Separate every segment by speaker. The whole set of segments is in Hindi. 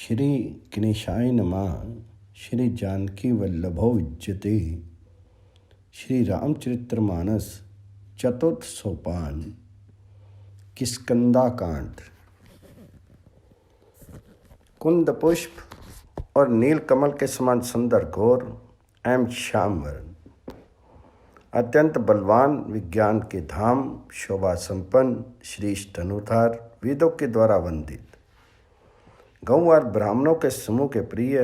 Speaker 1: श्री गणेशाय नमः। श्री जानकी वल्लभो विद्यते। श्री रामचरितमानस चतुर्थ सोपान किष्किंधाकांड। कुंद पुष्प और नील कमल के समान सुंदर घोर एवं श्याम वर्ण, अत्यंत बलवान, विज्ञान के धाम, शोभा संपन्न, श्रेष्ठ धनुर्धार, वेदों के द्वारा वंदित, गौ और ब्राह्मणों के समूह के प्रिय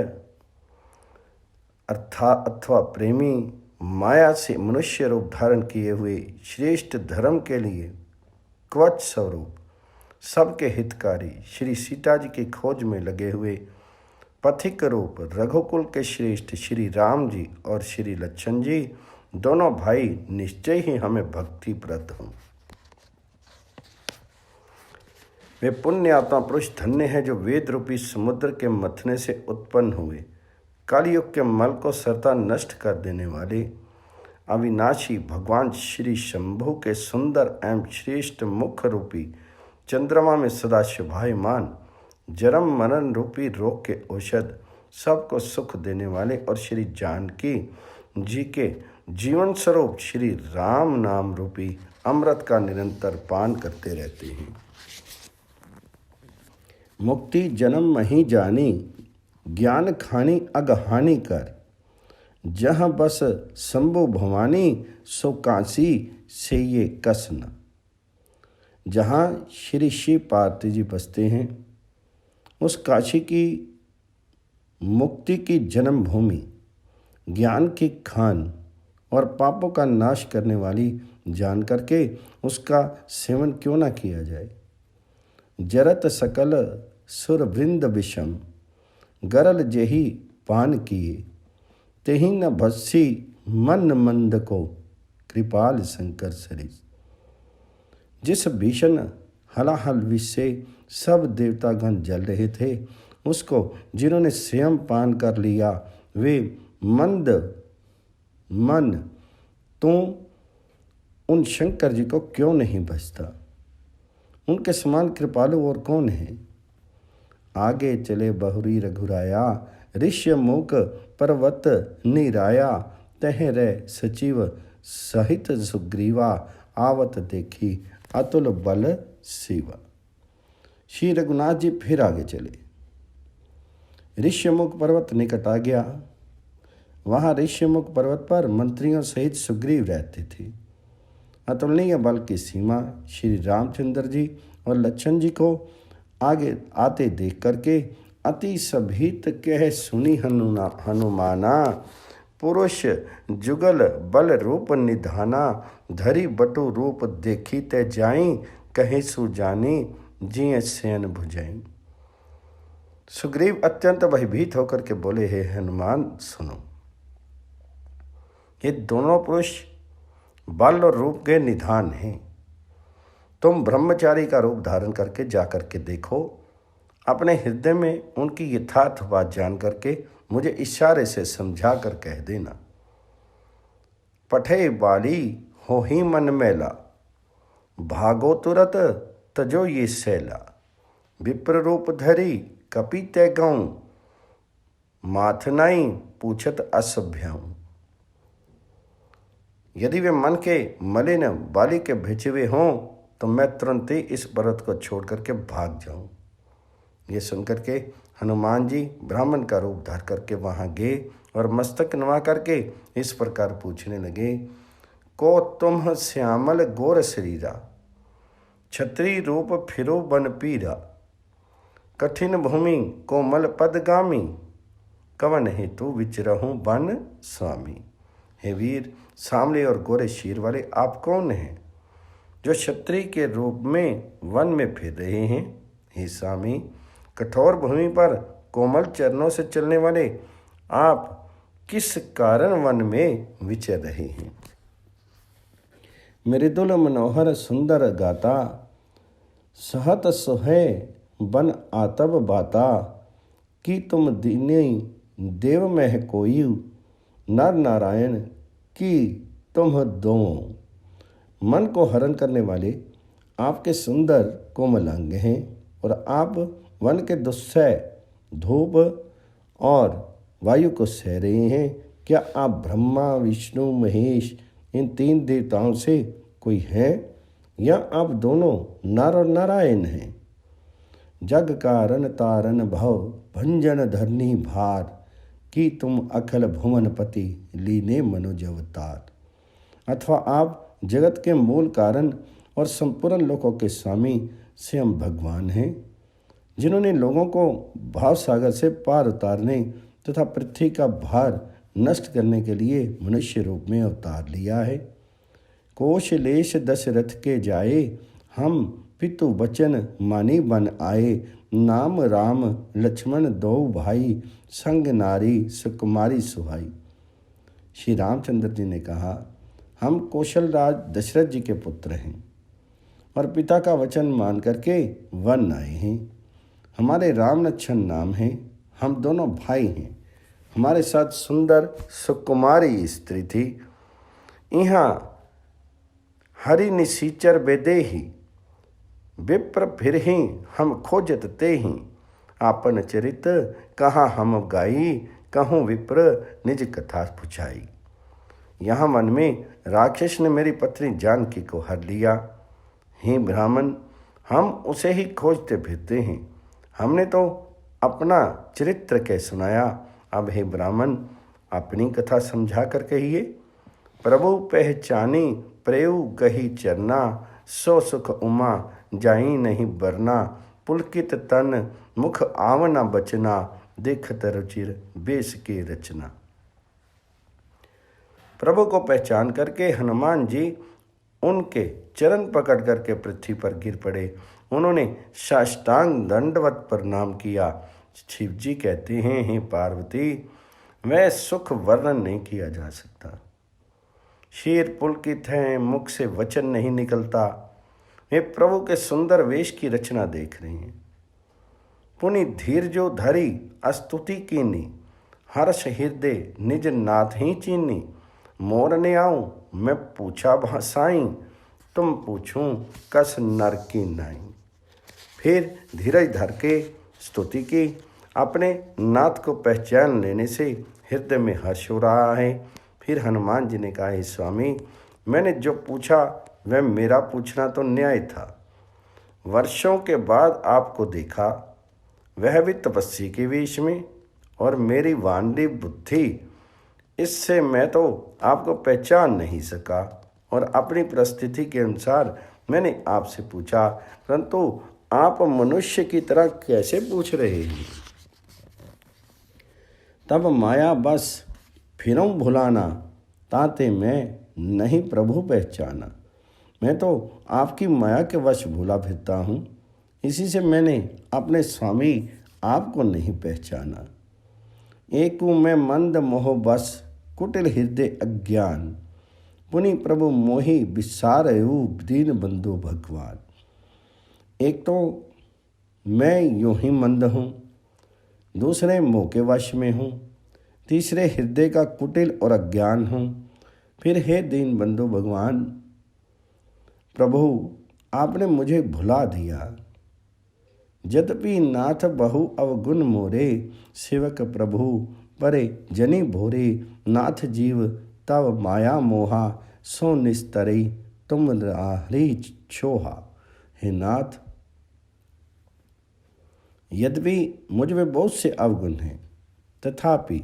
Speaker 1: अथवा प्रेमी, माया से मनुष्य रूप धारण किए हुए श्रेष्ठ धर्म के लिए कवच स्वरूप, सबके हितकारी, श्री सीता जी की खोज में लगे हुए पथिक रूप रघुकुल के श्रेष्ठ श्री राम जी और श्री लक्ष्मण जी दोनों भाई निश्चय ही हमें भक्तिप्रद हों। वे पुण्य आत्मा पुरुष धन्य है जो वेद रूपी समुद्र के मथने से उत्पन्न हुए, कलयुग के मल को सरता नष्ट कर देने वाले अविनाशी भगवान श्री शंभु के सुंदर एवं श्रेष्ठ मुख रूपी चंद्रमा में सदा शोभायमान, जन्म मरण रूपी रोग के औषध, सबको सुख देने वाले और श्री जानकी जी के जीवन स्वरूप श्री राम नाम रूपी अमृत का निरंतर पान करते रहते हैं। मुक्ति जन्म मही जानी, ज्ञान खानी अगहानी कर, जहाँ बस शंभु भवानी सो काशी से ये कसन। जहाँ श्री शिव पार्वती जी बसते हैं, उस काशी की मुक्ति की जन्मभूमि, ज्ञान की खान और पापों का नाश करने वाली जान करके उसका सेवन क्यों ना किया जाए। जरत सकल सुरवृंद विषम, गरल जेही पान किए, तेहि न भस्सी मन मंद को कृपाल शंकर सरिस। जिस भीषण हलाहल विष से सब देवतागण जल रहे थे, उसको जिन्होंने स्वयं पान कर लिया, वे मंद मन तो उन शंकर जी को क्यों नहीं बचता। उनके समान कृपालु और कौन है। आगे चले बहुरी रघुराया, ऋष्य मुख पर्वत निराया, तह रह सचिव सहित सुग्रीवा, आवत देखी अतुल बल शिवा। श्री रघुनाथ जी फिर आगे चले। ऋष्यमुख पर्वत निकट आ गया। वहाँ ऋष्यमुख पर्वत पर मंत्रियों सहित सुग्रीव रहते थे। अतुलनीय बल की सीमा श्री रामचंद्र जी और लक्ष्मण जी को आगे आते देख करके अति सभीत कह सुनी हनुमाना, पुरुष जुगल बल रूप निधाना, धरी बटु रूप देखी ते जाई, कहे सुजानी जिये सैन भुजाई। सुग्रीव अत्यंत भयभीत होकर के बोले, हे हनुमान सुनो, ये दोनों पुरुष बल और रूप के निधान हैं। तुम ब्रह्मचारी का रूप धारण करके जा करके देखो, अपने हृदय में उनकी यथार्थ बात जान करके मुझे इशारे से समझा कर कह देना। पठे बाली हो ही मन मैला, भागो तुरत तजो ये सैला, विप्र रूप धरी कपि तै गऊं, माथ नाई पूछत असभ्याऊं। यदि वे मन के मलिन बाली के भेजे हुए हों तो मैं तुरंत ही इस पर्वत को छोड़ करके भाग जाऊं। ये सुनकर के हनुमान जी ब्राह्मण का रूप धार करके वहाँ गए और मस्तक नवा करके इस प्रकार पूछने लगे, को तुम श्यामल गोर शरीरा, छत्री रूप फिरो बन पीरा, कठिन भूमि कोमल पदगामी, कवन हेतु विचरहूँ बन स्वामी। हे वीर, सांवले और गोरे शीर वाले आप कौन हैं जो क्षत्रिय के रूप में वन में फिर रहे हैं। हे स्वामी, कठोर भूमि पर कोमल चरणों से चलने वाले आप किस कारण वन में विचर रहे हैं। मृदुल मनोहर सुंदर गाता, सहत सोहे बन आतब बाता, कि तुम दीने देव में कोई, नर नारायण की तुम दो। मन को हरण करने वाले आपके सुंदर कोमल अंग हैं और आप वन के दुस्सह धूप और वायु को सह रहे हैं। क्या आप ब्रह्मा, विष्णु, महेश इन 3 देवताओं से कोई है, या आप दोनों नर और नारायण हैं? जग कारण तारण भव भंजन धरनी भार, कि तुम अखिल भुवन पति लीने मनोज अवतार। अथवा आप जगत के मूल कारण और संपूर्ण लोकों के स्वामी स्वयं भगवान हैं, जिन्होंने लोगों को भाव सागर से पार उतारने तथा पृथ्वी का भार नष्ट करने के लिए मनुष्य रूप में अवतार लिया है। कोशलेश दशरथ के जाए, हम पितु वचन मानी बन आए। नाम राम लक्ष्मण दो भाई, संग नारी सुकुमारी सुहाई। श्री रामचंद्र जी ने कहा, हम कौशल राज दशरथ जी के पुत्र हैं और पिता का वचन मान करके वन आए हैं। हमारे राम लक्ष्मण नाम हैं, हम दोनों भाई हैं। हमारे साथ सुंदर सुकुमारी स्त्री थी। यहाँ हरि निसीचर बेदेही, विप्र फिर ही हम खोजत ते ही। आपन चरित कहाँ हम गाई, कहूँ विप्र निज कथा पुछाई। यहाँ मन में राक्षस ने मेरी पत्नी जानकी को हर लिया। हे ब्राह्मण, हम उसे ही खोजते फिरते हैं। हमने तो अपना चरित्र कह सुनाया, अब हे ब्राह्मण अपनी कथा समझा कर कहिए। प्रभु पहचानी प्रेऊ कही चरना, सो सुख उमा जाई नहीं बरना। पुलकित तन मुख आवना बचना, देखत रुचिर बेस के रचना। प्रभु को पहचान करके हनुमान जी उनके चरण पकड़ करके पृथ्वी पर गिर पड़े। उन्होंने साष्टांग दंडवत प्रणाम किया। शिव जी कहते हैं, हे पार्वती, वह सुख वर्णन नहीं किया जा सकता। शीर पुलकित हैं, मुख से वचन नहीं निकलता। वे प्रभु के सुंदर वेश की रचना देख रहे हैं। पुनि धीरजो धरी अस्तुति कीनी, हर्ष हृदय निज नाथ ही चीनी। मोर ने आऊं मैं पूछा भासाई, तुम पूछूं कस नर की नाई। फिर धीरज धर के स्तुति की। अपने नाथ को पहचान लेने से हृदय में हर्ष हो रहा है। फिर हनुमान जी ने कहा, हे स्वामी, मैंने जो पूछा वह मेरा पूछना तो न्याय था। वर्षों के बाद आपको देखा, वह भी तपस्वी के वेश में, और मेरी वांडी बुद्धि, इससे मैं तो आपको पहचान नहीं सका और अपनी परिस्थिति के अनुसार मैंने आपसे पूछा, परंतु आप मनुष्य की तरह कैसे पूछ रहे हैं? तब माया बस फिरऊं भुलाना, ताते मैं नहीं प्रभु पहचाना। मैं तो आपकी माया के वश भूला फिरता हूँ, इसी से मैंने अपने स्वामी आपको नहीं पहचाना। एकू मैं मंद मोह बस, कुटिल हृदय अज्ञान। पुनि प्रभु मोहि विसारयु, दीन बंधु भगवान। एक तो मैं यूं ही मंद हूँ, दूसरे मोह के वश में हूँ, तीसरे हृदय का कुटिल और अज्ञान हूँ। फिर हे दीन बंधु भगवान, प्रभु आपने मुझे भुला दिया। यद्यपि नाथ बहु अवगुण मोरे, सेवक प्रभु परे जनी भोरे। नाथ जीव तव माया मोहा, सो निस्तरी तुम हरि छोहा। हे नाथ, यद्यपि मुझ में बहुत से अवगुण हैं, तथापि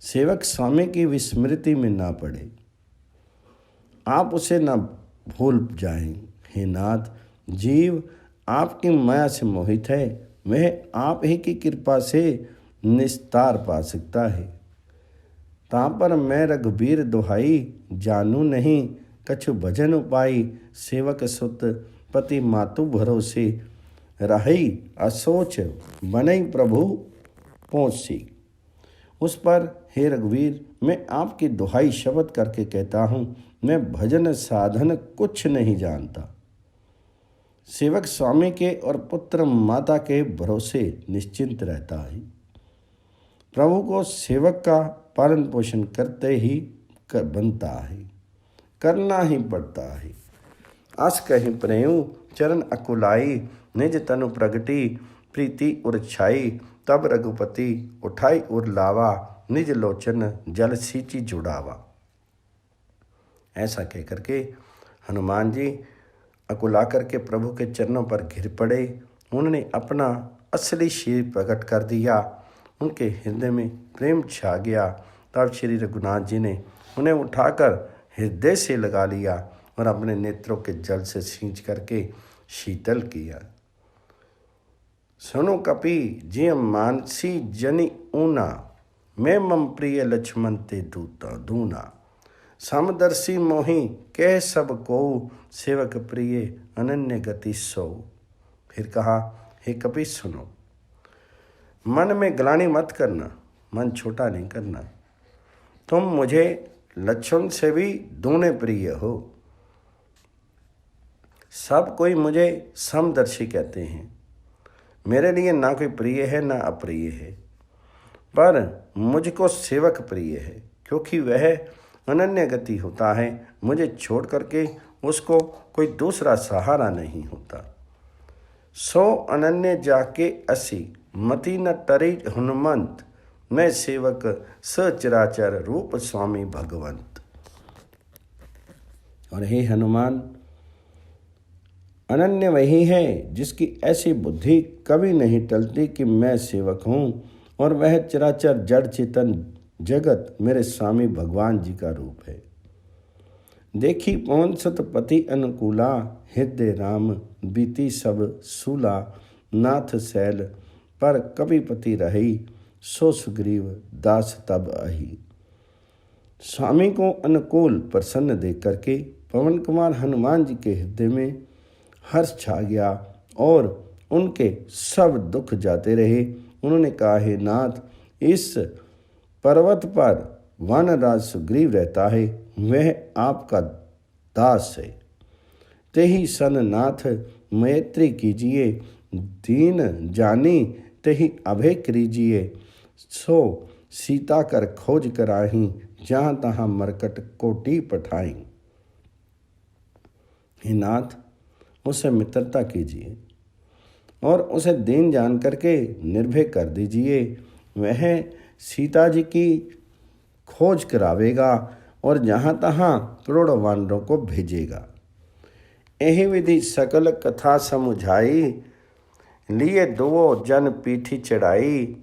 Speaker 1: सेवक स्वामी की विस्मृति में ना पड़े, आप उसे न भूल जाएं। हे नाथ, जीव आपकी माया से मोहित है, वह आप ही की कृपा से निस्तार पा सकता है। ता पर मैं रघुबीर दुहाई, जानू नहीं कछु भजन उपाई। सेवक सुत पति मातु भरोसे, रही असोच बनई प्रभु पहुँची। उस पर हे रघुवीर, मैं आपकी दुहाई शब्द करके कहता हूँ, मैं भजन साधन कुछ नहीं जानता। सेवक स्वामी के और पुत्र माता के भरोसे निश्चिंत रहता है। प्रभु को सेवक का पालन पोषण करते ही बनता है, करना ही पड़ता है। अस कहीं प्रेऊ चरण अकुलाई, निज तनु प्रगति प्रीति उर छाई। तब रघुपति उठाई उर लावा, निज लोचन जल सींची जुड़ावा। ऐसा कह करके हनुमान जी अकुला करके प्रभु के चरणों पर घिर पड़े। उन्होंने अपना असली शरीर प्रकट कर दिया। उनके हृदय में प्रेम छा गया। तब श्री रघुनाथ जी ने उन्हें उठाकर हृदय से लगा लिया और अपने नेत्रों के जल से सींच करके शीतल किया। सुनो कपि जिय मानसी जनि ऊना, मैं मम प्रिय लक्ष्मण ते दूता दूना। समदर्शी मोहि कह सब को, सेवक प्रिय अनन्य गति सो। फिर कहा, हे कपि सुनो, मन में ग्लानि मत करना, मन छोटा नहीं करना। तुम मुझे लक्ष्मण से भी दूने प्रिय हो। सब कोई मुझे समदर्शी कहते हैं। मेरे लिए ना कोई प्रिय है ना अप्रिय है, पर मुझको सेवक प्रिय है, क्योंकि वह अनन्य गति होता है। मुझे छोड़ करके उसको कोई दूसरा सहारा नहीं होता। सो अनन्य जाके असी, मति न टरी हनुमंत। मैं सेवक सचराचर रूप स्वामी भगवंत। और हे हनुमान, अनन्य वही है जिसकी ऐसी बुद्धि कभी नहीं टलती कि मैं सेवक हूँ, और वह चराचर जड़ चेतन जगत मेरे स्वामी भगवान जी का रूप है। देखी पवन सतपति अनुकूला, हृदय राम बीती सब सूला। नाथ शैल पर कपिपति रही, सो सुग्रीव दास तब अही। स्वामी को अनुकूल प्रसन्न देख करके पवन कुमार हनुमान जी के हृदय में हर्ष छा गया और उनके सब दुख जाते रहे। उन्होंने कहा, हे नाथ, इस पर्वत पर वानरराज सुग्रीव रहता है, वह आपका दास है। तेहि सन नाथ मैत्री कीजिए, दीन जानी तेहि अभय कीजिए। सो सीता कर खोज कराही, जहाँ तहाँ मरकट कोटि पठाई। हे नाथ, उसे मित्रता कीजिए और उसे दीन जान करके निर्भय कर दीजिए। वह सीता जी की खोज करावेगा और जहाँ तहाँ करोड़ों वानरों को भेजेगा। यही विधि सकल कथा समुझाई, लिए दो जन पीठी चढ़ाई।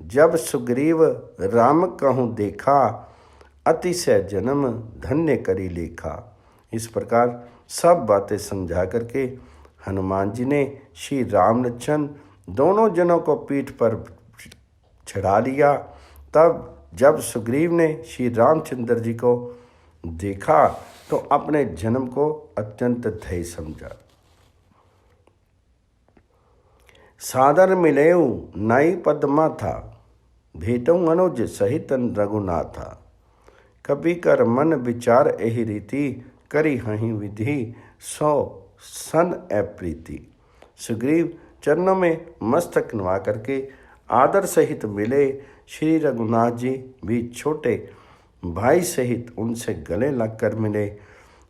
Speaker 1: जब सुग्रीव राम कहूँ देखा, अतिशय जन्म धन्य करी लेखा। इस प्रकार सब बातें समझा करके हनुमान जी ने श्री राम लक्ष्मण दोनों जनों को पीठ पर चढ़ा लिया। तब जब सुग्रीव ने श्री रामचंद्र जी को देखा तो अपने जन्म को अत्यंत धैर्य समझा। सादर मिलेऊ नाई पद्मा था, भेटऊ अनुज सहित रघुनाथा। कपि कर मन विचार एहि रीति, करी हहि विधि सो सन अप्रीति। सुग्रीव चरणों में मस्तक नवा करके आदर सहित मिले। श्री रघुनाथ जी भी छोटे भाई सहित उनसे गले लगकर मिले।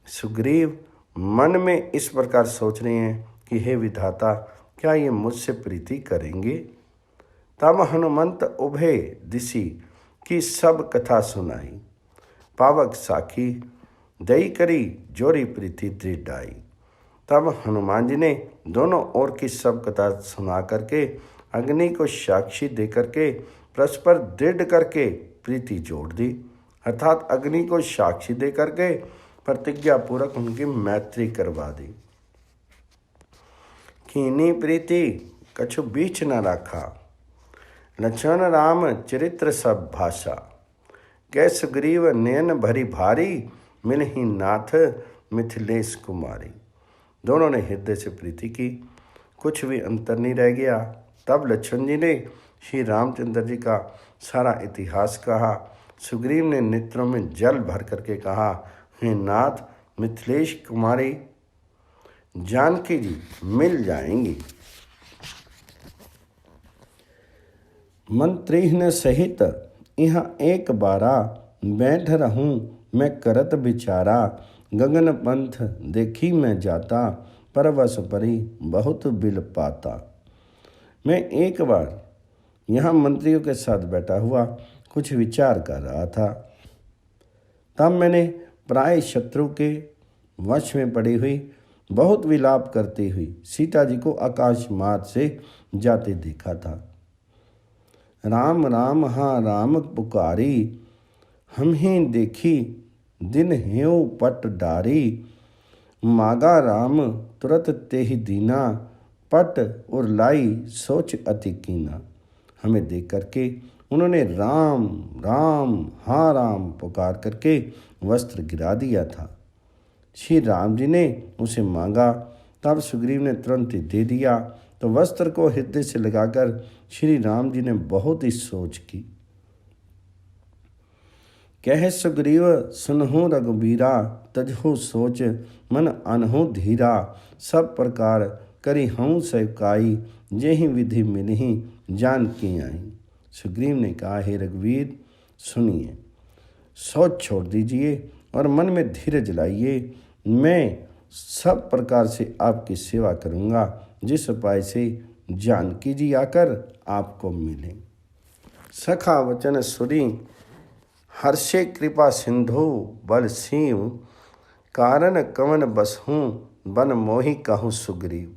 Speaker 1: सुग्रीव मन में इस प्रकार सोच रहे हैं कि हे विधाता, क्या ये मुझसे प्रीति करेंगे। तब हनुमंत उभय दिशि की सब कथा सुनाई। पावक साखी दई करी जोरी प्रीति दृढ़ाई। तब हनुमान जी ने दोनों ओर की सब कथा सुना करके अग्नि को साक्षी दे करके परस्पर दृढ़ करके प्रीति जोड़ दी। अर्थात अग्नि को साक्षी दे करके प्रतिज्ञा पूर्वक उनकी मैत्री करवा दी। कीनी प्रीति कछु बीच न रखा, लक्ष्मण राम चरित्र सब भाषा। कै सुग्रीव नयन भरी भारी, मिलहि नाथ मिथिलेश कुमारी। दोनों ने हृदय से प्रीति की, कुछ भी अंतर नहीं रह गया। तब लक्ष्मण जी ने श्री रामचंद्र जी का सारा इतिहास कहा। सुग्रीव ने नेत्रों में जल भर करके कहा, हे नाथ, मिथिलेश कुमारी जानकी जी मिल जाएंगी। मंत्रीहन सहित यहाँ एक बारा, बैठ रहूं मैं करत विचारा। गगन पंथ देखी मैं जाता, परवश परी बहुत बिल पाता। मैं एक बार यहाँ मंत्रियों के साथ बैठा हुआ कुछ विचार कर रहा था। तब मैंने प्राय शत्रु के वश में पड़ी हुई बहुत विलाप करती हुई सीता जी को आकाश मार्ग से जाते देखा था। राम राम हाँ राम पुकारी, हम ही देखी दिन हेऊ पट डारी। मागा राम तुरत ते ही दीना, पट और लाई सोच अति कीना। हमें देख करके उन्होंने राम राम हाँ राम पुकार करके वस्त्र गिरा दिया था। श्री राम जी ने उसे मांगा, तब सुग्रीव ने तुरंत ही दे दिया। तो वस्त्र को हृदय से लगाकर श्री राम जी ने बहुत ही सोच की। कह सुग्रीव सुनहु रघुबीरा, तजहु सोच मन अनहु धीरा। सब प्रकार करी हूँ सेवकाई, जेहि विधि मिलही जानकी आई। सुग्रीव ने कहा, हे रघुवीर सुनिए, सोच छोड़ दीजिए और मन में धीरज लाइए। मैं सब प्रकार से आपकी सेवा करूँगा, जिस उपाय से जानकी जी आकर आपको मिले। सखा वचन सुनी, हर्षे कृपा सिंधु बल सीव। कारण कवन बसहूँ बन मोहि कहूँ सुग्रीव।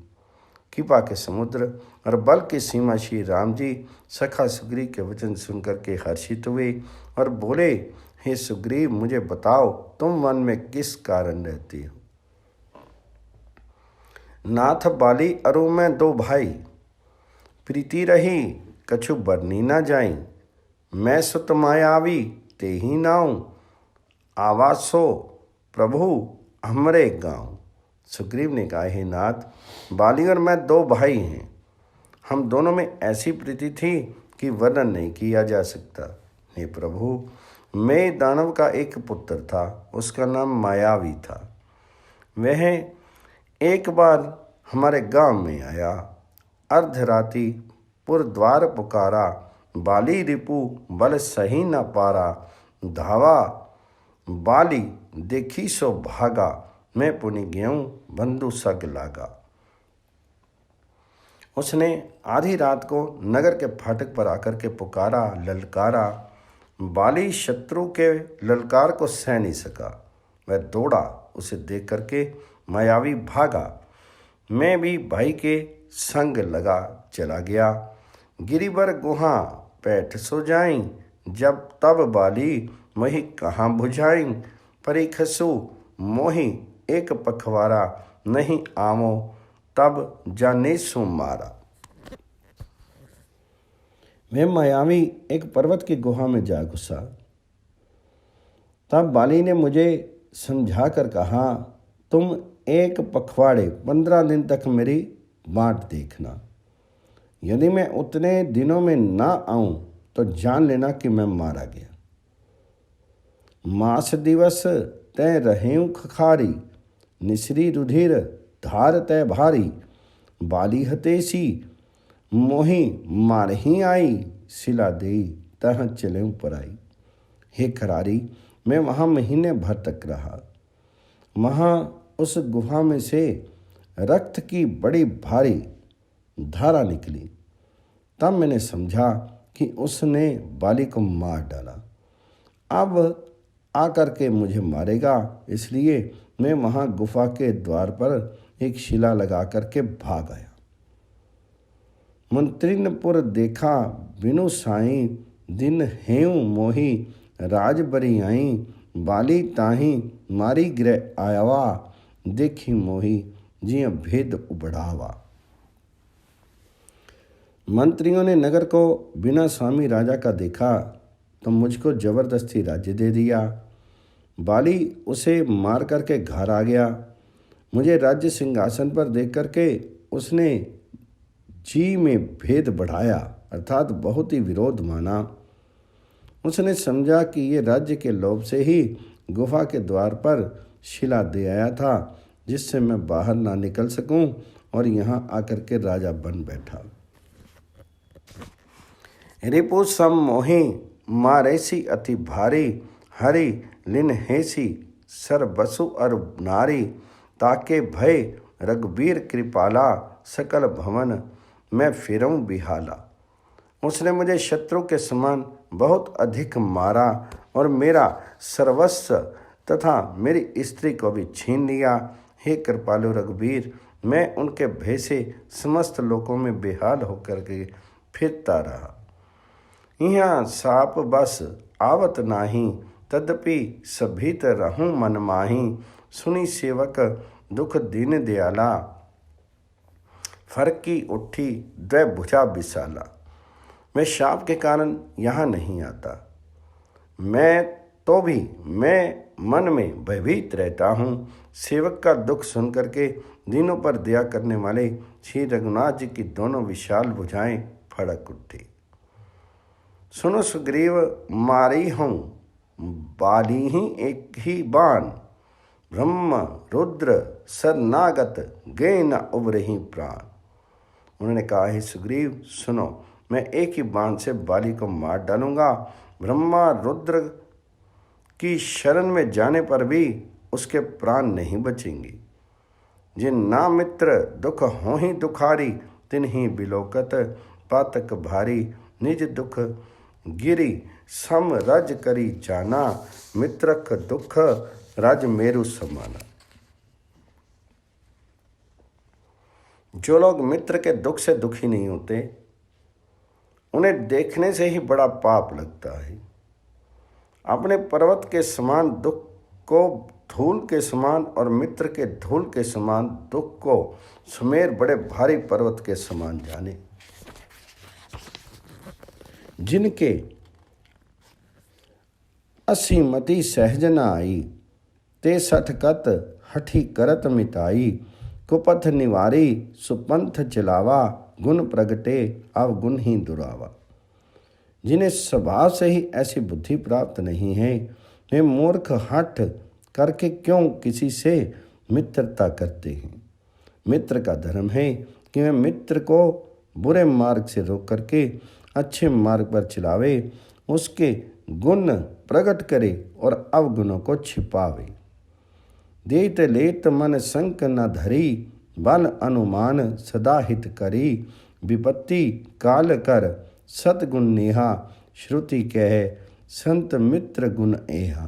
Speaker 1: कृपा के समुद्र और बल की सीमा श्री राम जी सखा सुग्रीव के वचन सुनकर के हर्षित हुए और बोले, हे सुग्रीव मुझे बताओ, तुम वन में किस कारण रहते हो। नाथ बाली अरु मैं दो भाई, प्रीति रही कछु बरनी न जाई। मैं सुत मायावी ते ही नाऊं, आवासो प्रभु हमरे गाँव। सुग्रीव ने कहा, हे नाथ, बाली और मैं दो भाई हैं। हम दोनों में ऐसी प्रीति थी कि वर्णन नहीं किया जा सकता। हे प्रभु, मैं दानव का एक पुत्र था, उसका नाम मायावी था। वह एक बार हमारे गांव में आया, अर्धराति पुर द्वार पुकारा। बाली रिपु बल सही न पारा, धावा बाली देखी सो भागा। मैं पुनि गेहूं बंधु सग लागा। उसने आधी रात को नगर के फाटक पर आकर के पुकारा, ललकारा। बाली शत्रु के ललकार को सह नहीं सका, वह दौड़ा। उसे देख करके मायावी भागा। मैं भी भाई के संग लगा चला गया। गिरिवर गुहा पैठ सो जाई, जब तब बाली मोहि कहाँ बुझाई। परी खसु मोहि एक पखवारा, नहीं आमो तब जाने सो मारा। वह मायावी एक पर्वत की गुहा में जा घुसा। तब बाली ने मुझे समझा कर कहा, तुम एक पखवाड़े 15 दिन तक मेरी बाट देखना। यदि मैं उतने दिनों में ना आऊं तो जान लेना कि मैं मारा गया। मास दिवस तय रहें खखारी, निसरी रुधिर धार तय भारी। बाली हतेसी मोहि मारही आई, सिला देई तह चले पराई। हे खरारी, मैं वहाँ महीने भर तक रहा। वहाँ उस गुफा में से रक्त की बड़ी भारी धारा निकली। तब मैंने समझा कि उसने बाली को मार डाला। अब आकर के मुझे मारेगा, इसलिए मैं वहाँ गुफा के द्वार पर एक शिला लगा करके भाग आया। मंत्रिनपुर देखा बिनु साई, दिन हेऊ मोही राज बरी आई। बाली ताही मारी ग्रह आयावा, देखी मोही जिय भेद उबड़ावा। मंत्रियों ने नगर को बिना स्वामी राजा का देखा तो मुझको जबरदस्ती राज्य दे दिया। बाली उसे मार करके घर आ गया। मुझे राज्य सिंहासन पर देख करके उसने जी में भेद बढ़ाया, अर्थात बहुत ही विरोध माना। उसने समझा कि ये राज्य के लोभ से ही गुफा के द्वार पर शिला दे आया था, जिससे मैं बाहर ना निकल सकूं, और यहाँ आकर के राजा बन बैठा। रिपु सम मोहि मारेसी अति भारी, हरि लिन हेसी सर बसु अर नारी। ताके भय रघुबीर कृपाला, सकल भवन मैं फिरऊं बिहाला। उसने मुझे शत्रु के समान बहुत अधिक मारा और मेरा सर्वस्व तथा मेरी स्त्री को भी छीन लिया। हे कृपालु रघुवीर, मैं उनके भय से समस्त लोकों में बेहाल होकर के फिरता रहा। यहाँ साप बस आवत नाही, तदपि सभीत रहूं मन माही। सुनी सेवक दुख दीन दयाला, फरकी उठी द्वैभुजा विशाला। मैं शाप के कारण यहाँ नहीं आता, मैं मन में भयभीत रहता हूँ। सेवक का दुख सुन करके दीनों पर दया करने वाले श्री रघुनाथ जी की दोनों विशाल भुजाएं फड़क उठी। सुनो सुग्रीव, मारी हूँ बाली ही एक ही बाण, ब्रह्म रुद्र सरनागत गए न उबरही प्राण। उन्होंने कहा, हे सुग्रीव सुनो, मैं एक ही बाण से बाली को मार डालूंगा। ब्रह्मा रुद्र की शरण में जाने पर भी उसके प्राण नहीं बचेंगे। जिन ना मित्र दुख हो ही दुखारी, तिन्हीं बिलोकत पातक भारी। निज दुख गिरी सम रज करी जाना, मित्रक दुख रज मेरु समाना। जो लोग मित्र के दुख से दुखी नहीं होते, उन्हें देखने से ही बड़ा पाप लगता है। अपने पर्वत के समान दुख को धूल के समान और मित्र के धूल के समान दुख को सुमेर बड़े भारी पर्वत के समान जाने। जिनके असीमति सहज न आई, ते सठकत हठी करत मिटाई। कुपथ निवारी सुपंथ चलावा, गुण प्रगटे अवगुण ही दुरावा। जिन्हें स्वभाव से ही ऐसी बुद्धि प्राप्त नहीं है, वे मूर्ख हठ करके क्यों किसी से मित्रता करते हैं। मित्र का धर्म है कि वह मित्र को बुरे मार्ग से रोक करके अच्छे मार्ग पर चलावे, उसके गुण प्रकट करे और अवगुणों को छिपावे। देत लेत मन संक न धरी, बल अनुमान सदा हित करी। विपत्ति काल कर सतगुण नेहा, श्रुति कह संत मित्र गुण एहा।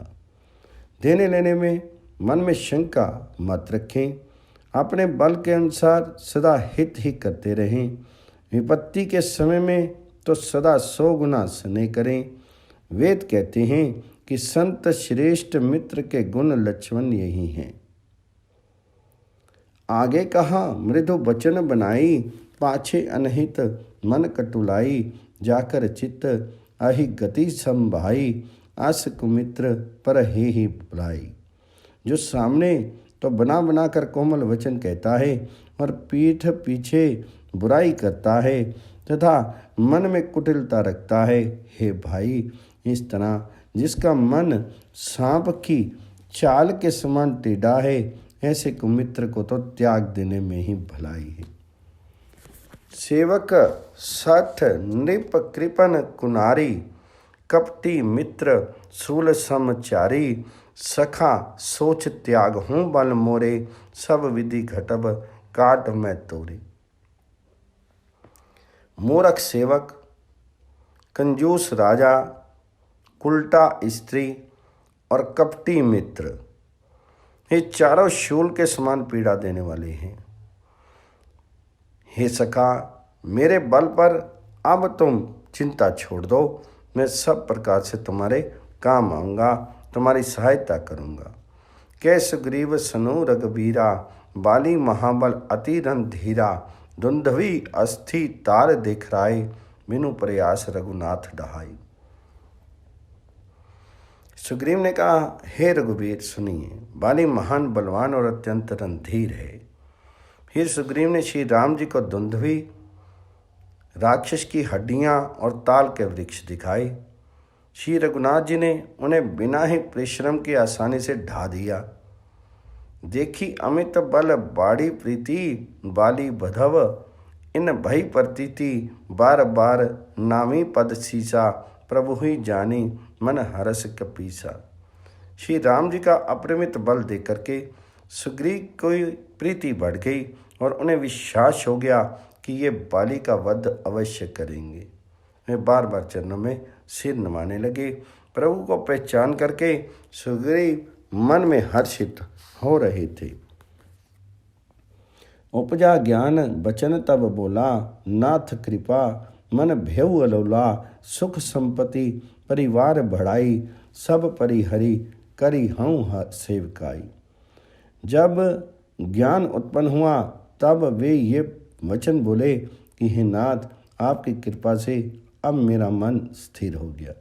Speaker 1: देने लेने में मन में शंका मत रखें, अपने बल के अनुसार सदा हित ही करते रहें। विपत्ति के समय में तो सदा 100 गुना स्नेह करें। वेद कहते हैं कि संत श्रेष्ठ मित्र के गुण लक्षण यही हैं। आगे कहा, मृदु वचन बनाई, पाछे अनहित मन कटुलाई। जाकर चित्त अहि गति संभाई, आस कुमित्र पर ही बुलाई। जो सामने तो बना बना कर कोमल वचन कहता है और पीठ पीछे बुराई करता है तथा मन में कुटिलता रखता है, हे भाई, इस तरह जिसका मन सांप की चाल के समान टेढ़ा है, ऐसे कुमित्र को तो त्याग देने में ही भलाई है। सेवक सठ नृप कृपन कुनारी, कपटी मित्र शूल समचारी। सखा सोच त्याग हूँ बल मोरे, सब विधि घटब काट मैं तोरे। मूर्ख सेवक, कंजूस राजा, उल्टा स्त्री और कपटी मित्र, ये चारों शूल के समान पीड़ा देने वाले हैं। हे सखा, मेरे बल पर अब तुम चिंता छोड़ दो। मैं सब प्रकार से तुम्हारे काम आऊँगा, तुम्हारी सहायता करूँगा। कै सुग्रीव सनु रघुबीरा, बाली महाबल अति रणधीरा। दुंधवी अस्थि तार दिखराए, बिनु प्रयास रघुनाथ डहाई। सुग्रीव ने कहा, हे रघुवीर सुनिए, बाली महान बलवान और अत्यंत रणधीर है। फिर सुग्रीव ने श्री राम जी को दुंधवी राक्षस की हड्डियां और ताल के वृक्ष दिखाए। श्री रघुनाथ जी ने उन्हें बिना ही परिश्रम के आसानी से ढा दिया। देखी अमित बल बाड़ी प्रीति, बाली बधव इन भई प्रतीति। बार बार नामी पद सीसा, प्रभु ही जानी मन हरस कपीसा। श्री राम जी का अपरिमित बल देख करके सुग्रीव को प्रीति बढ़ गई और उन्हें विश्वास हो गया कि ये बाली का वध अवश्य करेंगे। वे बार बार चरणों में सिर नवाने लगे। प्रभु को पहचान करके सुग्रीव मन में हर्षित हो रहे थे। उपजा ज्ञान बचन तब बोला, नाथ कृपा मन भेउ अलोला। सुख संपत्ति परिवार बढ़ाई, सब परिहरि करी हूँ सेवकाई। जब ज्ञान उत्पन्न हुआ तब वे ये वचन बोले कि हे नाथ, आपकी कृपा से अब मेरा मन स्थिर हो गया।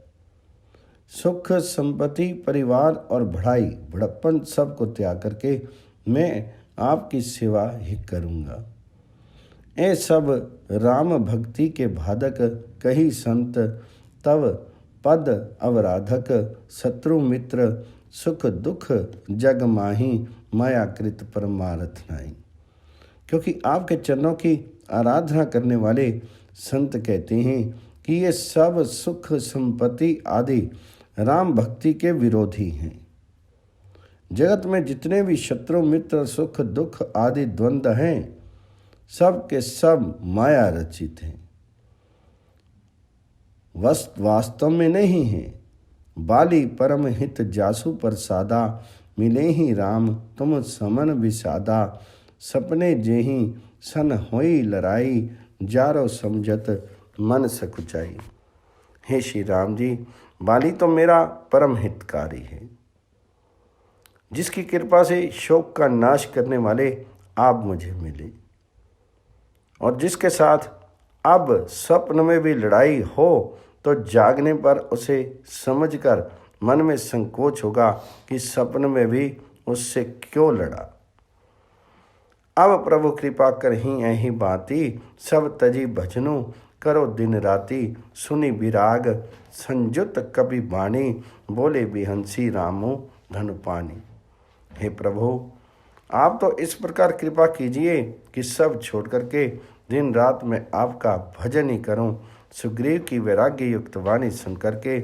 Speaker 1: सुख संपत्ति परिवार और बढ़ाई बड़प्पन सब को त्याग करके मैं आपकी सेवा ही करूँगा। ये सब राम भक्ति के भादक कही संत, तब पद अवराधक शत्रु मित्र। सुख दुख जग माही, मायाकृत परमारथ नाई। क्योंकि आपके चरणों की आराधना करने वाले संत कहते हैं कि ये सब सुख संपत्ति आदि राम भक्ति के विरोधी हैं। जगत में जितने भी शत्रु मित्र सुख दुख आदि द्वंद्व हैं, सब के सब माया रचित हैं, वास्तव में नहीं हैं। बाली परम हित जासु प्रसादा, मिले ही राम तुम समन विषादा। सपने जेहि सन होई लड़ाई, जारो समझत मन सकुचाई। हे श्री राम जी, बाली तो मेरा परम हितकारी है, जिसकी कृपा से शोक का नाश करने वाले आप मुझे मिले, और जिसके साथ अब स्वप्न में भी लड़ाई हो तो जागने पर उसे समझकर मन में संकोच होगा कि सपन में भी उससे क्यों लड़ा। अब प्रभु कृपा कर ही यही बाती, सब तजी भजनु करो दिन राती। सुनी विराग संजुत कपि बाणी, बोले बिहंसी रामो धन पानी। हे प्रभु, आप तो इस प्रकार कृपा कीजिए कि सब छोड़ करके दिन रात मैं आपका भजन ही करूं। सुग्रीव की वैराग्य युक्त वाणी सुन करके,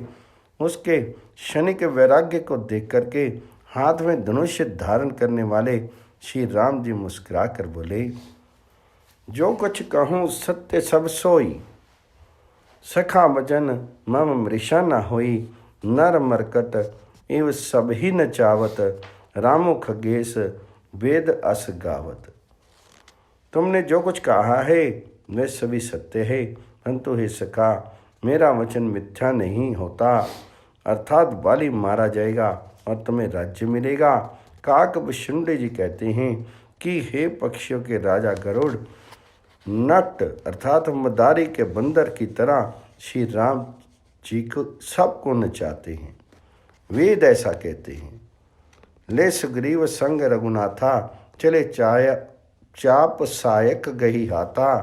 Speaker 1: उसके क्षणिक वैराग्य को देख करके हाथ में धनुष धारण करने वाले श्री राम जी मुस्कुरा कर बोले, जो कुछ कहूँ सत्य सब सोई। सखा वचन मम मृषा न होई, नर मरकट एव सब ही न चावत। रामो खगेश वेद अस गावत। तुमने जो कुछ कहा है वह सभी सत्य है, परंतु हे सखा, मेरा वचन मिथ्या नहीं होता। अर्थात बाली मारा जाएगा और तुम्हें राज्य मिलेगा। काकभूषुंड जी कहते हैं कि हे पक्षियों के राजा गरुड़, नट अर्थात मदारी के बंदर की तरह श्री राम जी को सबको नचाते हैं। वेद ऐसा कहते हैं। ले सुग्रीव संग रघुनाथा, चले चाप सायक गही हाथा।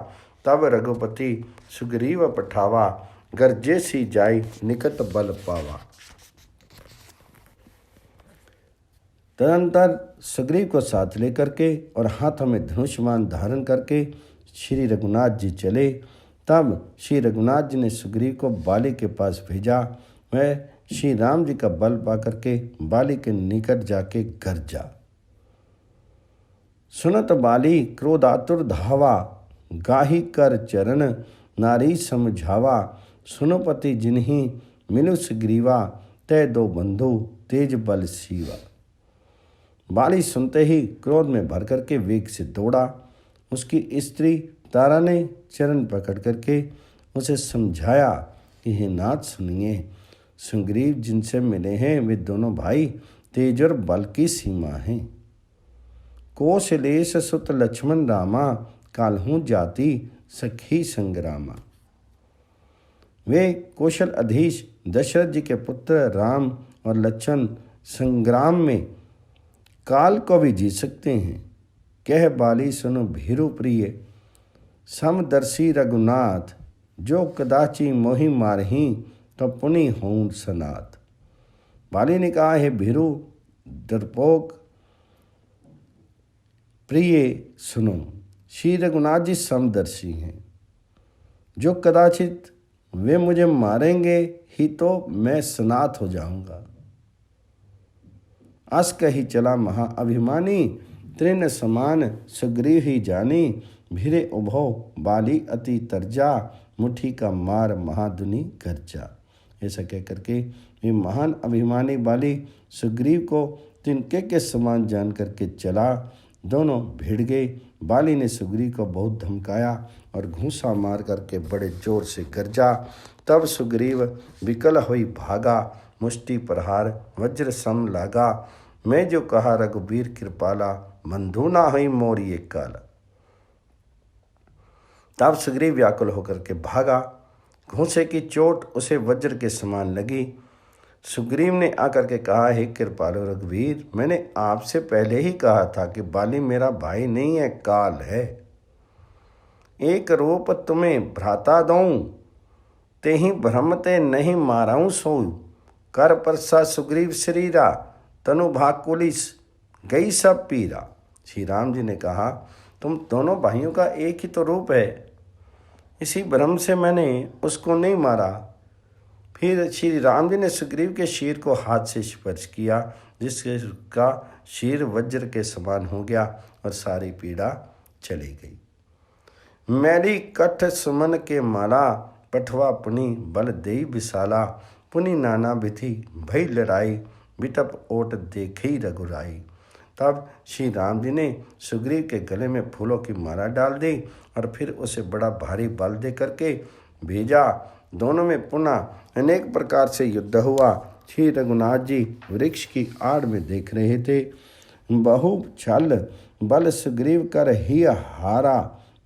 Speaker 1: तब रघुपति सुग्रीव पठावा, गर्जे सी जाई निकट बल पावा। तदंतर सुग्रीव को साथ लेकर के और हाथों में धनुष्मान धारण करके श्री रघुनाथ जी चले। तब श्री रघुनाथ जी ने सुग्रीव को बाली के पास भेजा। वह श्री राम जी का बल पा करके बाली के निकट जाके गरजा। सुनत बाली क्रोधातुर धावा, गाही कर चरण नारी समझावा। सुनोपति जिन्हीं मिलु सुग्रीवा, तय दो बंधु तेज बल सीवा। बाली सुनते ही क्रोध में भर करके वेग से दौड़ा। उसकी स्त्री तारा ने चरण पकड़ करके उसे समझाया कि हे नाथ सुनिए, सुग्रीव जिनसे मिले हैं वे दोनों भाई तेज और बल की सीमा हैं। कौशलेश सुत लक्ष्मण रामा, काल्हू जाति सखी संग्रामा। वे कौशल अधीश दशरथ जी के पुत्र राम और लक्ष्मण संग्राम में काल को भी जीत सकते हैं। कह बाली सुनो भीरु प्रिय, समदर्शी रघुनाथ। जो कदाचि मोहि मारही, तो पुनि हों सनाथ। बाली ने कहा, हे भीरु डरपोक प्रिय सुनो, श्री रघुनाथ जी समदर्शी हैं। जो कदाचित वे मुझे मारेंगे ही तो मैं सनाथ हो जाऊंगा। अस कही चला महाअभिमानी, तृण समान सुग्रीव ही जानी। भिरे उभो बाली अति तरजा, मुट्ठी का मार महादुनी गर्जा। ऐसा कह करके ये महान अभिमानी बाली सुग्रीव को तिनके के समान जान करके चला। दोनों भिड़ गए। बाली ने सुग्रीव को बहुत धमकाया और घूंसा मार करके बड़े जोर से गरजा। तब सुग्रीव विकल हुई भागा, मुष्टि प्रहार वज्र सम लागा। मैं जो कहा रघुबीर कृपाला, बंधु ना हुई मोर ये काला। तब सुग्रीव व्याकुल होकर के भागा। घूंसे की चोट उसे वज्र के समान लगी। सुग्रीव ने आकर के कहा, हे कृपालु रघुवीर, मैंने आपसे पहले ही कहा था कि बाली मेरा भाई नहीं है, काल है। एक रूप तुम्हें भ्राता दूं, तेहि भ्रम ते नहीं माराऊं सोई। कर परसा सुग्रीव शरीरा, तनु भाकुलिस गई सब पीरा। श्री राम जी ने कहा, तुम दोनों भाइयों का एक ही तो रूप है, इसी भ्रम से मैंने उसको नहीं मारा। फिर श्री राम जी ने सुग्रीव के शीर को हाथ से स्पर्श किया, जिससे उसका शीर वज्र के समान हो गया और सारी पीड़ा चली गई। मैली कठ सुमन के माला, पठवा पुनि बल देई विशाला। पुनि नाना विधि भई लड़ाई, बिटप ओट देखी रघुराई। तब श्री राम जी ने सुग्रीव के गले में फूलों की माला डाल दी और फिर उसे बड़ा भारी बल दे करके भेजा। दोनों में पुनः अनेक प्रकार से युद्ध हुआ। श्री रघुनाथ जी वृक्ष की आड़ में देख रहे थे। बहु छल बल सुग्रीव कर ही हारा,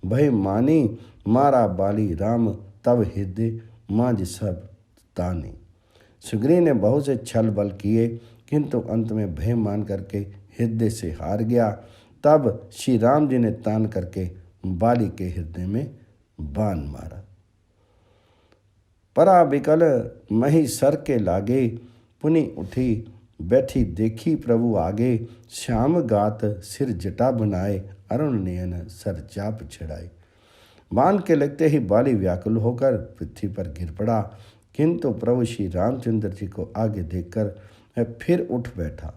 Speaker 1: भय मानी मारा बाली राम, तब हृदय मांझ सब तानी। सुग्रीव ने बहुत से छल बल किए, किंतु अंत में भय मान करके हृदय से हार गया। तब श्री राम जी ने तान करके बाली के हृदय में बाण मारा। परा बिकल मही सर के लागे, पुनि उठी बैठी देखी प्रभु आगे। श्याम गात सिर जटा बनाए, अरुण नयन सर चाप छड़ाए। बाण के लगते ही बाली व्याकुल होकर पृथ्वी पर गिर पड़ा, किंतु प्रभु श्री रामचंद्र जी को आगे देखकर वह फिर उठ बैठा।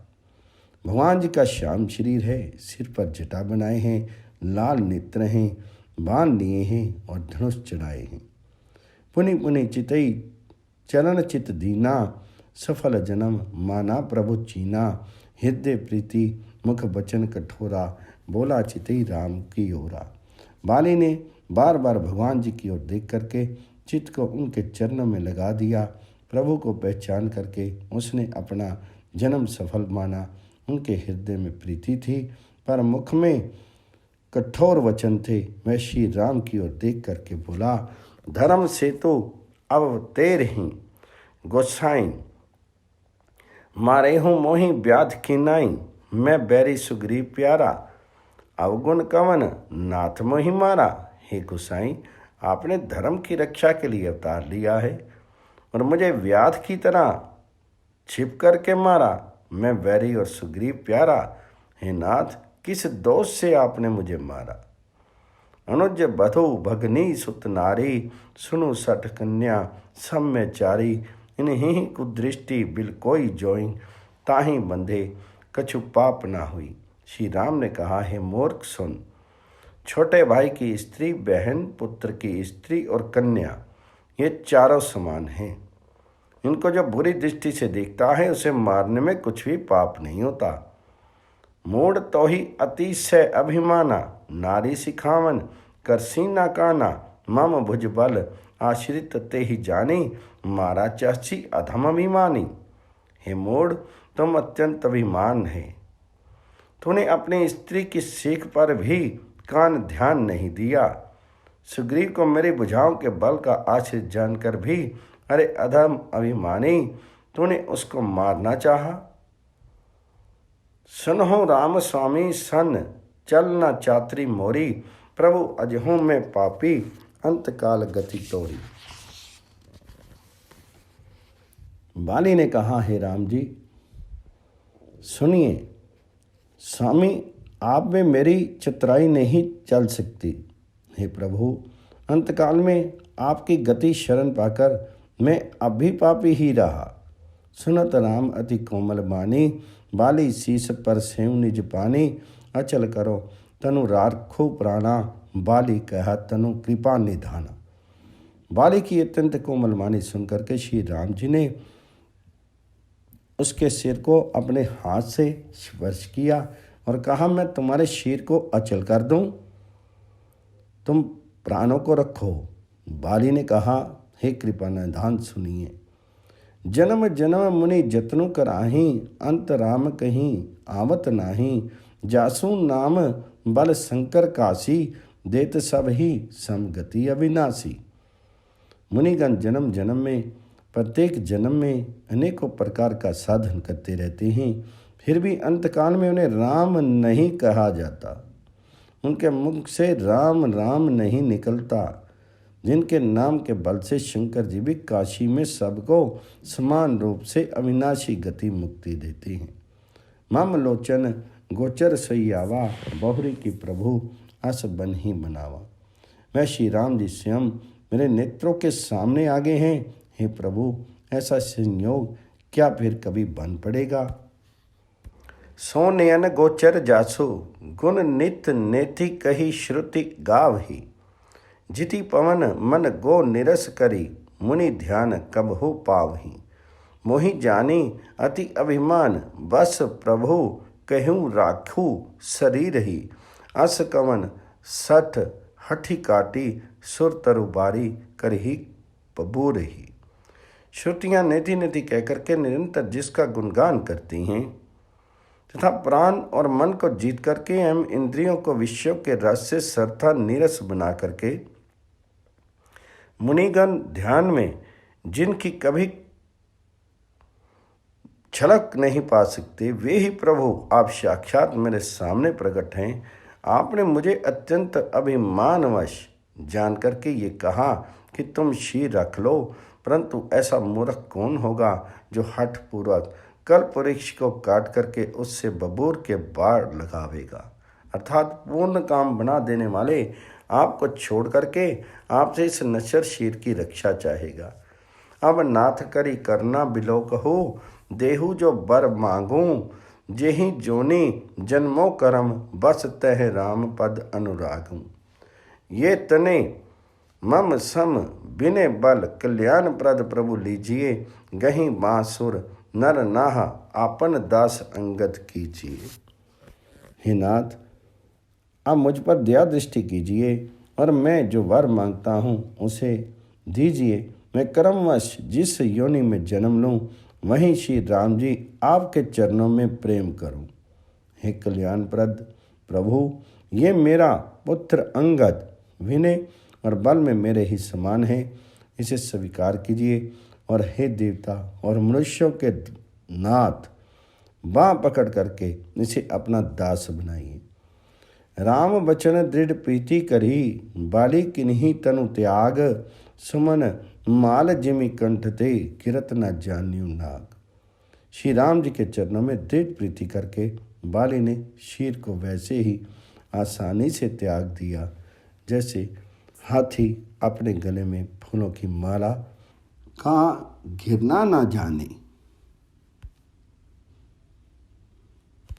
Speaker 1: भगवान जी का श्याम शरीर है, सिर पर जटा बनाए हैं, लाल नेत्र हैं, बाण लिए हैं और धनुष चढ़ाए हैं। पुनि पुनि चितई चरण चित दीना, सफल जन्म माना प्रभु चीना। हृदय प्रीति मुख बचन कठोरा, बोला चितई राम की ओरा। बाली ने बार बार भगवान जी की ओर देख करके चित्त को उनके चरणों में लगा दिया। प्रभु को पहचान करके उसने अपना जन्म सफल माना। उनके हृदय में प्रीति थी, पर मुख में कठोर वचन थे। वह श्री राम की ओर देख करके बोला, धर्म से तो अब तेर ही गोसाई, मारे हूँ मोहि व्याध खिनाई। मैं बैरी सुग्रीव प्यारा, अवगुण कवन नाथ मोहि मारा। हे गोसाई, आपने धर्म की रक्षा के लिए अवतार लिया है और मुझे व्याध की तरह छिप करके मारा। मैं बैरी और सुग्रीव प्यारा। हे नाथ, किस दोष से आपने मुझे मारा। अनुज बधु भगनी सुत नारी, सुनु सठ कन्या सम्यचारी। इन्हीं कुदृष्टि बिल कोई जोई, ताही बंधे कछु पाप ना हुई। श्री राम ने कहा, हे मूर्ख सुन, छोटे भाई की स्त्री, बहन, पुत्र की स्त्री और कन्या, ये चारों समान हैं। इनको जो बुरी दृष्टि से देखता है उसे मारने में कुछ भी पाप नहीं होता। मूढ़ तो ही अतिशय अभिमाना, नारी सिखावन करसी ना काना। मम भुज बल आश्रित ते ही जानी, मारा चाची अधम अभिमानी। हे मूढ़, तुम अत्यंत अभिमान है। तूने अपनी स्त्री की सीख पर भी कान ध्यान नहीं दिया। सुग्रीव को मेरी भुजाओं के बल का आश्रित जानकर भी, अरे अधम अभिमानी, तूने उसको मारना चाहा। सुनहो राम स्वामी सन, चल न चातरी मोरी। प्रभु अजहूँ में पापी, अंतकाल गति तोरी। बाली ने कहा, हे राम जी सुनिए, स्वामी आप में मेरी चतुराई नहीं चल सकती। हे प्रभु, अंतकाल में आपकी गति शरण पाकर मैं अब भी पापी ही रहा। सुनत राम अति कोमल बानी, बाली शीस पर सेव निज पानी। अचल करो तनु राखो प्राणा, बाली कहा तनु कृपा निधाना। बाली की अत्यंत कोमल वाणी सुनकर के श्री राम जी ने उसके सिर को अपने हाथ से स्पर्श किया और कहा, मैं तुम्हारे सिर को अचल कर दूं, तुम प्राणों को रखो। बाली ने कहा, हे कृपा निधान सुनिए। जन्म जन्म मुनि जतनु कराही, अंत राम कहीं आवत नाही। जासु नाम बल शंकर काशी, देत सब ही समगति अविनाशी। मुनिगण जन्म जन्म में, प्रत्येक जन्म में अनेकों प्रकार का साधन करते रहते हैं, फिर भी अंतकाल में उन्हें राम नहीं कहा जाता। उनके मुख से राम राम नहीं निकलता। जिनके नाम के बल से शंकर जी भी काशी में सबको समान रूप से अविनाशी गति मुक्ति देते हैं। मम लोचन गोचर सैयावा, बहुरी की प्रभु अस बन ही बनावा। मैं श्री राम जी स्वयं मेरे नेत्रों के सामने आ गए हैं। हे प्रभु, ऐसा संयोग क्या फिर कभी बन पड़ेगा। सो नयन गोचर जासु, गुण नित नेति कही श्रुति गावही। जिति पवन मन गो निरस करी, मुनि ध्यान कब हो पावही। मोहि जानी अति अभिमान, बस प्रभु कहूँ राखू शरीर ही। अस कवन सठ हठी काटी, सुर तरुबारी करही पबूर ही। श्रुतियाँ नेति नेति कहकर के निरंतर जिसका गुणगान करती हैं तथा प्राण और मन को जीत करके एवं इंद्रियों को विषयों के रस से सरथा नीरस बना करके मुनिगण ध्यान में जिनकी कभी झलक नहीं पा सकते, वे ही प्रभु आप साक्षात मेरे सामने प्रकट हैं। आपने मुझे अत्यंत अभिमानवश जान करके ये कहा कि तुम शीर रख लो, परंतु ऐसा मूर्ख कौन होगा जो हठपूर्वक कल्प वृक्ष को काट करके उससे बबूर के बाढ़ लगावेगा। अर्थात पूर्ण काम बना देने वाले आपको छोड़ करके आपसे इस नश्वर शीर की रक्षा चाहेगा। अब नाथ करी करना बिलोक हो, देहु जो बर मांगूं। जेहि जोनी जन्मों करम, बस तह राम पद अनुरागूं। ये तने मम सम बिने बल, कल्याण प्रद प्रभु लीजिए। गहीं बांसुर नर नाह, आपन दास अंगद कीजिए। हे नाथ, आप मुझ पर दया दृष्टि कीजिए और मैं जो वर मांगता हूँ उसे दीजिए। मैं कर्मवश जिस योनि में जन्म लूँ वहीं श्री राम जी आपके चरणों में प्रेम करूँ। हे कल्याणप्रद प्रभु, ये मेरा पुत्र अंगद विनय और बल में मेरे ही समान है, इसे स्वीकार कीजिए। और हे देवता और मनुष्यों के नाथ, बाँ पकड़ करके इसे अपना दास बनाइए। राम बचन दृढ़ प्रीति करी, बाली किन्हीं तनु त्याग। सुमन माल जिमि कंठ ते, किरत न जान्यू नाग। श्री राम जी के चरणों में दृढ़ प्रीति करके बाली ने शीर को वैसे ही आसानी से त्याग दिया जैसे हाथी अपने गले में फूलों की माला का घिरना न जाने।